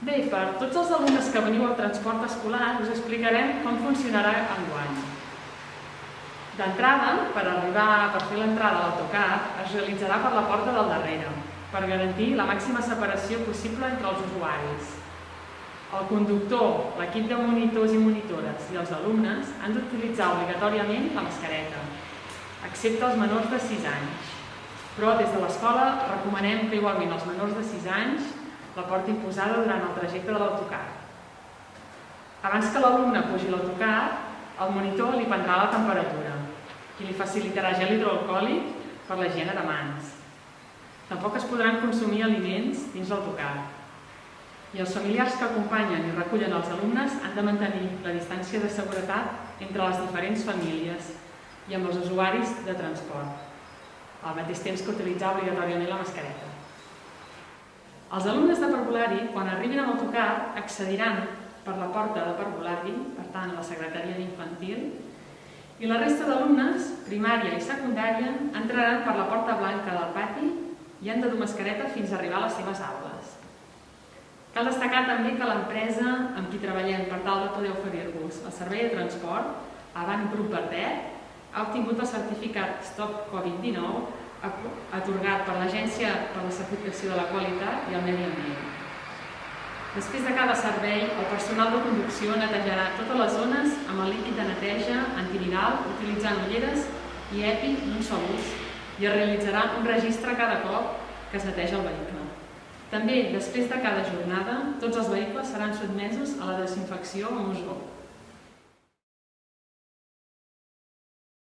Bé, per tots els alumnes que veniu al transport escolar us explicarem com funcionarà enguany. D'entrada, per fer l'entrada a l'autocar, es realitzarà per la porta del darrere, per garantir la màxima separació possible entre els usuaris. El conductor, l'equip de monitors i monitores i els alumnes han d'utilitzar obligatòriament la mascareta, excepte els menors de 6 anys. Però des de l'escola recomanem que igualment els menors de 6 anys la portin posada durant el trajecte de l'autocar. Abans que l'alumne pugi a l'autocar, el monitor li prendrà la temperatura i li facilitarà gel hidroalcohòlic per la higiene de mans. Tampoc es podran consumir aliments dins l'autocar. I els familiars que acompanyen i recullen els alumnes han de mantenir la distància de seguretat entre les diferents famílies i amb els usuaris de transport, al mateix temps que utilitzar obligatòriament la mascareta. Els alumnes de parvulari, quan arribin a l'autocar, accediran per la porta de parvulari, per tant, la secretaria d'infantil, i la resta d'alumnes, primària i secundària, entraran per la porta blanca del pati i han de dur mascareta fins a arribar a les seves aules. Cal destacar també que l'empresa amb qui treballem per tal de poder oferir-vos el servei de transport, Avant Grup Verdet, ha obtingut el certificat Stop Covid-19 atorgat per l'Agència per a la Certificació de la Qualitat i el Medi Ambient. Després de cada servei, el personal de conducció netejarà totes les zones amb el líquid de neteja antiviral utilitzant ulleres i EPI d'un sol ús i es realitzarà un registre cada cop que es neteja el vehicle. També, després de cada jornada, tots els vehicles seran sotmesos a la desinfecció amb ozó.